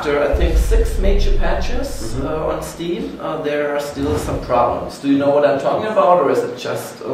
after I think 6 major patches on Steam, there are still some problems. Do you know what I'm talking about, or is it just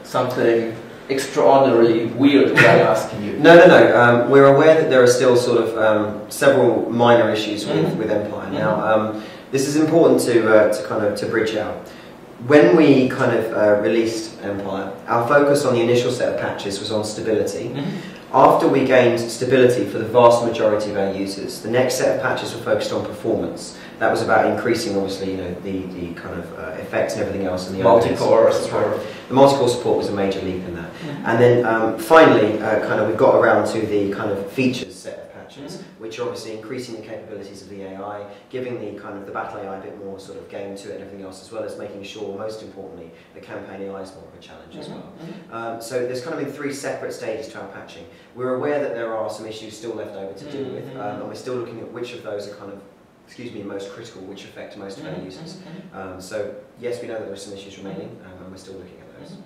something extraordinarily weird that I'm asking you? No. We're aware that there are still sort of several minor issues with Empire. Now, this is important to bridge out. When we released Empire, our focus on the initial set of patches was on stability. After we gained stability for the vast majority of our users, the next set of patches were focused on performance. That was about increasing, obviously, the effects and everything else, and the multi-core support. The multi-core support was a major leap in that. And then finally, we got around to the features set of patches, which are obviously increasing the capabilities of the AI, giving the battle AI a bit more sort of game to it and everything else, as well as making sure, most importantly, the campaign AI is more of a challenge as well. So there's been 3 separate stages to our patching. We're aware that there are some issues still left over to deal with, and we're still looking at which of those are most critical, which affect most of our users. So yes, we know that there are some issues remaining, and we're still looking at those.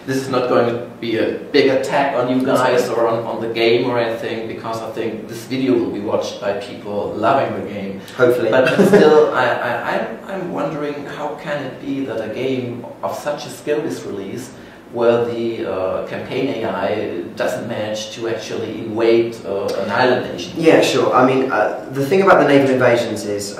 This is not going to be a big attack on you guys or on the game or anything, because I think this video will be watched by people loving the game. Hopefully. But still, I'm wondering, how can it be that a game of such a skill is released where the campaign AI doesn't manage to actually invade an island nation? Yeah, sure. I mean, the thing about the naval invasions is,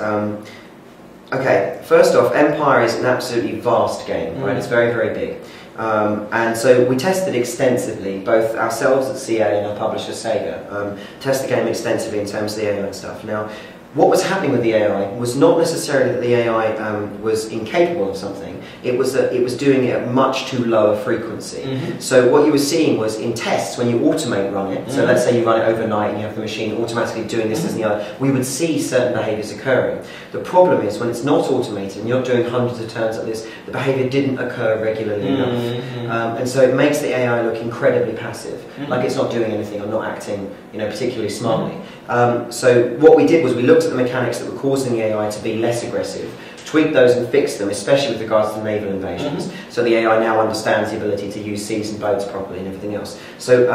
okay, first off, Empire is an absolutely vast game, right? It's very, very big. And so we tested extensively, both ourselves at CA and our publisher Sega, test the game extensively in terms of the AI and stuff. Now, what was happening with the AI was not necessarily that the AI was incapable of something, it was that it was doing it at much too low a frequency. So what you were seeing was in tests, when you automate run it, so let's say you run it overnight and you have the machine automatically doing this, this and the other, we would see certain behaviours occurring. The problem is when it's not automated and you're doing hundreds of turns like this, the behaviour didn't occur regularly enough. And so it makes the AI look incredibly passive, like it's not doing anything or not acting particularly smartly. So what we did was we looked at the mechanics that were causing the AI to be less aggressive, tweaked those and fixed them, especially with regards to naval invasions. So the AI now understands the ability to use seas and boats properly and everything else. So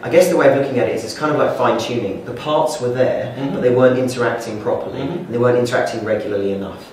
I guess the way of looking at it is it's kind of like fine-tuning. The parts were there, but they weren't interacting properly, and they weren't interacting regularly enough.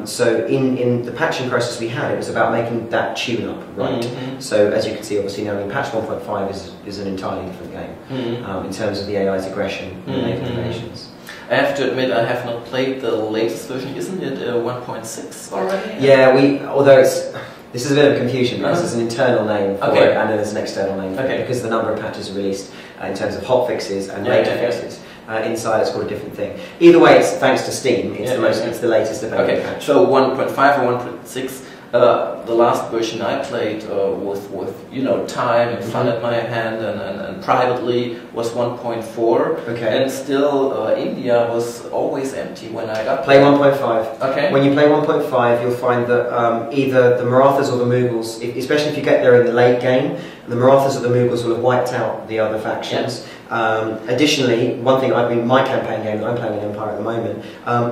So in the patching process we had, it was about making that tune-up right. So as you can see, obviously now in patch 1.5 is an entirely different game in terms of the AI's aggression in naval invasions. I have to admit, I have not played the latest version. Isn't it 1.6 already? Yeah, although this is a bit of confusion because there's an internal name for it and then there's an external name for it, because the number of patches released in terms of hot fixes and major fixes. Inside it's called a different thing. Either way, it's thanks to Steam. It's it's the latest available patch. So 1.5 or 1.6. The last version I played with time and fun at my hand and privately was 1.4. Okay. And still India was always empty when I got Play 1.5. Okay. When you play 1.5, you'll find that either the Marathas or the Mughals, especially if you get there in the late game, the Marathas or the Mughals will have wiped out the other factions. Additionally, one thing my campaign game that I'm playing in Empire at the moment,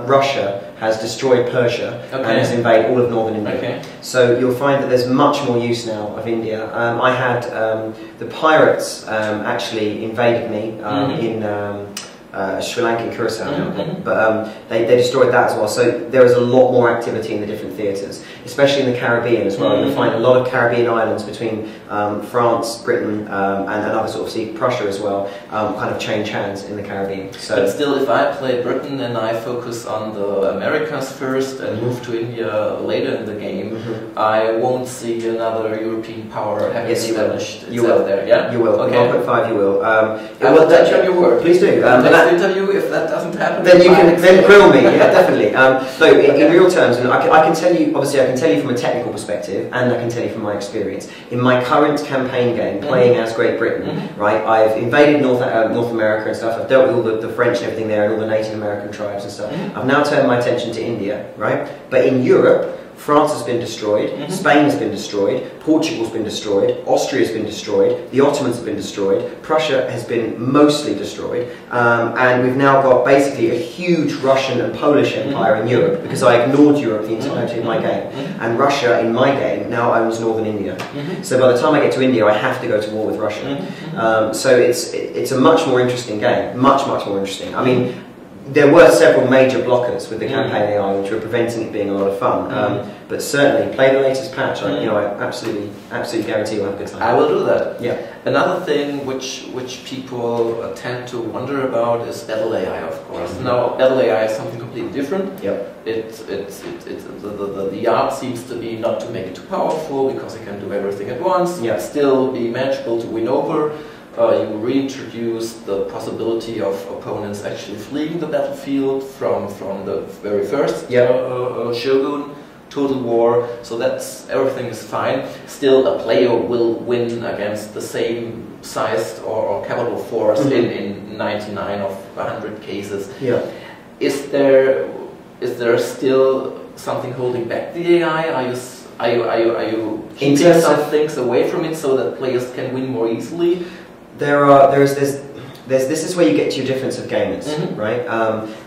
Russia has destroyed Persia and has invaded all of northern India. So you'll find that there's much more use now of India. I had the pirates actually invaded me in Sri Lanka and Curacao now, but they destroyed that as well. So there is a lot more activity in the different theatres, especially in the Caribbean as well. You'll find a lot of Caribbean islands between France, Britain, and other sort of Prussia as well, kind of change hands in the Caribbean. So, but still, if I play Britain and I focus on the Americas first and move to India later in the game, I won't see another European power having established itself there. Yeah, you will. Okay. 1.5, you will. I will touch on your word. Please do. Next interview, if that doesn't happen, then you can grill me. Yeah, definitely. So in real terms, and I can tell you. Obviously, I can tell you from a technical perspective, and I can tell you from my experience. In my current campaign game, playing as Great Britain, right? I've invaded North America and stuff. I've dealt with all the French and everything there, and all the Native American tribes and stuff. I've now turned my attention to India, right? But in Europe, France has been destroyed, Spain has been destroyed, Portugal's been destroyed, Austria's been destroyed, the Ottomans have been destroyed, Prussia has been mostly destroyed, and we've now got basically a huge Russian and Polish empire in Europe, because I ignored Europe the entirety of my game, and Russia in my game now owns northern India. So by the time I get to India, I have to go to war with Russia. So it's a much more interesting game, much more interesting. I mean, there were several major blockers with the campaign AI which were preventing it being a lot of fun. But certainly, play the latest patch. I absolutely guarantee you'll have a good time. I will do that. Yeah. Another thing which people tend to wonder about is battle AI, of course. Now, battle AI is something completely different. Yep. The art seems to be not to make it too powerful because it can do everything at once. Yep. Still be manageable to win over. You reintroduce the possibility of opponents actually fleeing the battlefield from the very first Shogun Total War, so everything is fine. Still, a player will win against the same sized or capital force in 99 of 100 cases. Yeah. Is there still something holding back the AI? Are you keeping some things away from it so that players can win more easily? This is where you get to your difference of gamers, right?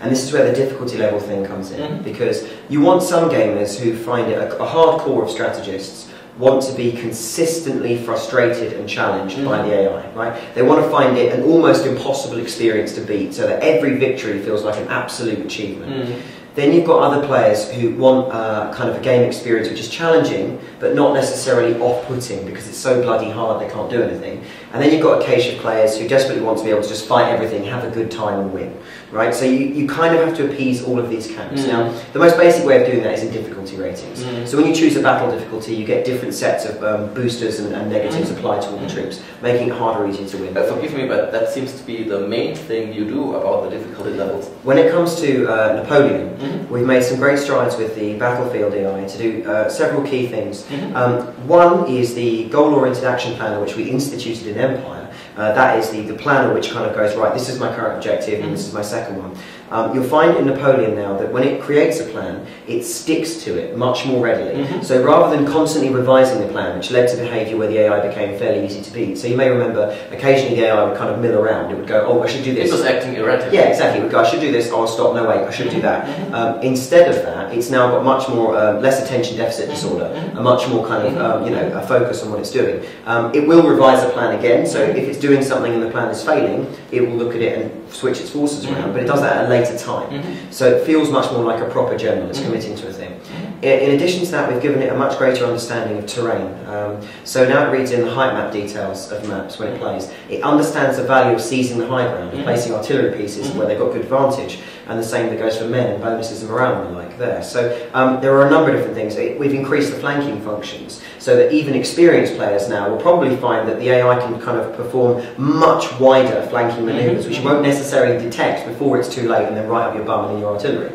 And this is where the difficulty level thing comes in, because you want some gamers who find it a hardcore of strategists want to be consistently frustrated and challenged by the AI, right? They want to find it an almost impossible experience to beat, so that every victory feels like an absolute achievement. Then you've got other players who want kind of a game experience which is challenging, but not necessarily off-putting because it's so bloody hard they can't do anything. And then you've got a case of players who desperately want to be able to just fight everything, have a good time and win, right? So you kind of have to appease all of these camps. Now, the most basic way of doing that is in difficulty ratings. So when you choose a battle difficulty, you get different sets of boosters and negatives applied to all the troops, making it harder or easier to win. Forgive me, but that seems to be the main thing you do about the difficulty levels. When it comes to Napoleon, we've made some great strides with the battlefield AI to do several key things. One is the goal-oriented action planner, which we instituted in Empire. That is the planner which kind of goes, right, this is my current objective and this is my second one. You'll find in Napoleon now that when it creates a plan, it sticks to it much more readily. So rather than constantly revising the plan, which led to behaviour where the AI became fairly easy to beat. So you may remember, occasionally the AI would kind of mill around. It would go, oh, I should do this. It was acting erratically. Yeah, exactly. It would go, I should do this, oh, I'll stop, no wait, I should do that. Instead of that, it's now got much more, less attention deficit disorder, a much more kind of, a focus on what it's doing. It will revise the plan again, so if it's doing something and the plan is failing, it will look at it and switch its forces around, but it does that at a later time. So it feels much more like a proper general that's committing to a thing. In addition to that, we've given it a much greater understanding of terrain. So now it reads in the height map details of maps when it plays. It understands the value of seizing the high ground and placing artillery pieces where they've got good vantage, and the same that goes for men and bonuses and morale and the like there. So there are a number of different things. We've increased the flanking functions so that even experienced players now will probably find that the AI can kind of perform much wider flanking manoeuvres, which you won't necessarily detect before it's too late and then right up your bum and in your artillery.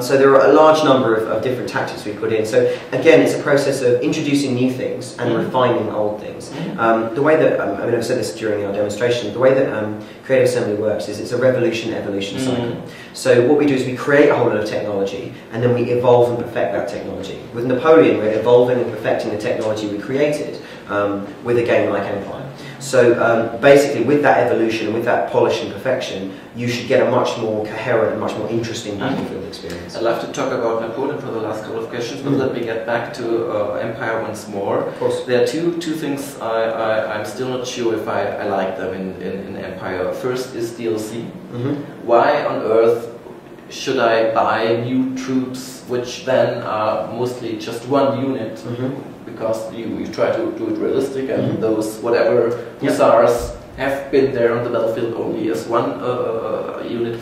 So there are a large number of different tactics we put in. So again, it's a process of introducing new things and refining old things. The way that, I've said this during our demonstration, the way that Creative Assembly works is it's a revolution-evolution cycle. So what we do is we create a whole lot of technology and then we evolve and perfect that technology. With Napoleon, we're evolving and perfecting the technology we created with a game like Empire. So basically with that evolution and with that polish and perfection, you should get a much more coherent and much more interesting battlefield experience. I'd love to talk about Napoleon for the last couple of questions, but let me get back to Empire once more. Of course. There are two things I'm still not sure if I like them in Empire. First is DLC. Why on earth should I buy new troops which then are mostly just one unit? Because you try to do it realistic, and those whatever hussars have been there on the battlefield only as one unit.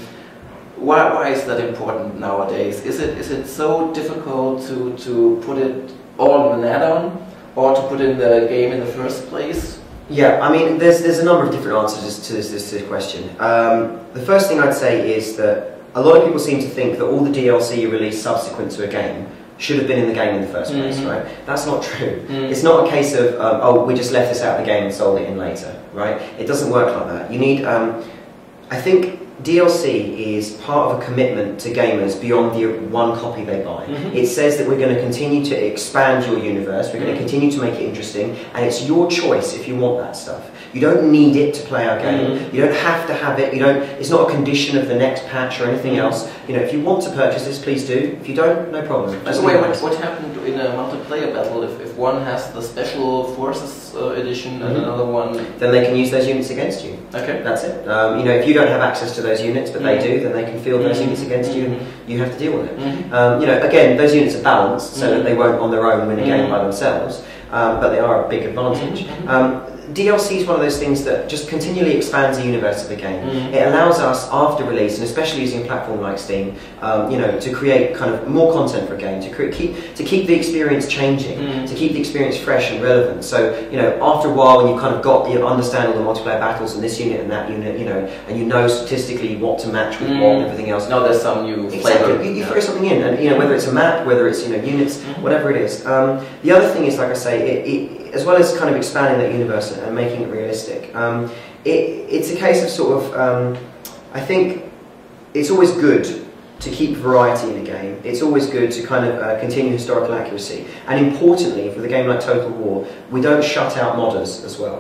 Why is that important nowadays? Is it so difficult to put it all in an add-on, or to put in the game in the first place? Yeah, I mean, there's a number of different answers to this question. The first thing I'd say is that a lot of people seem to think that all the DLC you release subsequent to a game should have been in the game in the first place, right? That's not true. It's not a case of, oh, we just left this out of the game and sold it in later, right? It doesn't work like that. You need, I think DLC is part of a commitment to gamers beyond the one copy they buy. It says that we're going to continue to expand your universe, we're going to continue to make it interesting, and it's your choice if you want that stuff. You don't need it to play our game. You don't have to have it. It's not a condition of the next patch or anything else. If you want to purchase this, please do. If you don't, no problem. By the way, what happened in a multiplayer battle if one has the Special Forces edition and another one? Then they can use those units against you. Okay. That's it. If you don't have access to those units, but they do, then they can field those units against you, and you have to deal with it. Again, those units are balanced, so that they won't on their own win a game by themselves, but they are a big advantage. DLC is one of those things that just continually expands the universe of the game. It allows us, after release, and especially using a platform like Steam, to create kind of more content for a game, to keep the experience changing, to keep the experience fresh and relevant. So, after a while, when you've kind of understand all the multiplayer battles in this unit and that unit, and you know statistically what to match with what and everything else. Now there's some new flavor. You throw something in, and whether it's a map, whether it's units, whatever it is. The other thing is, like I say, as well as kind of expanding that universe and making it realistic, it's a case of sort of, I think it's always good to keep variety in a game. It's always good to kind of continue historical accuracy. And importantly, for the game like Total War, we don't shut out modders as well.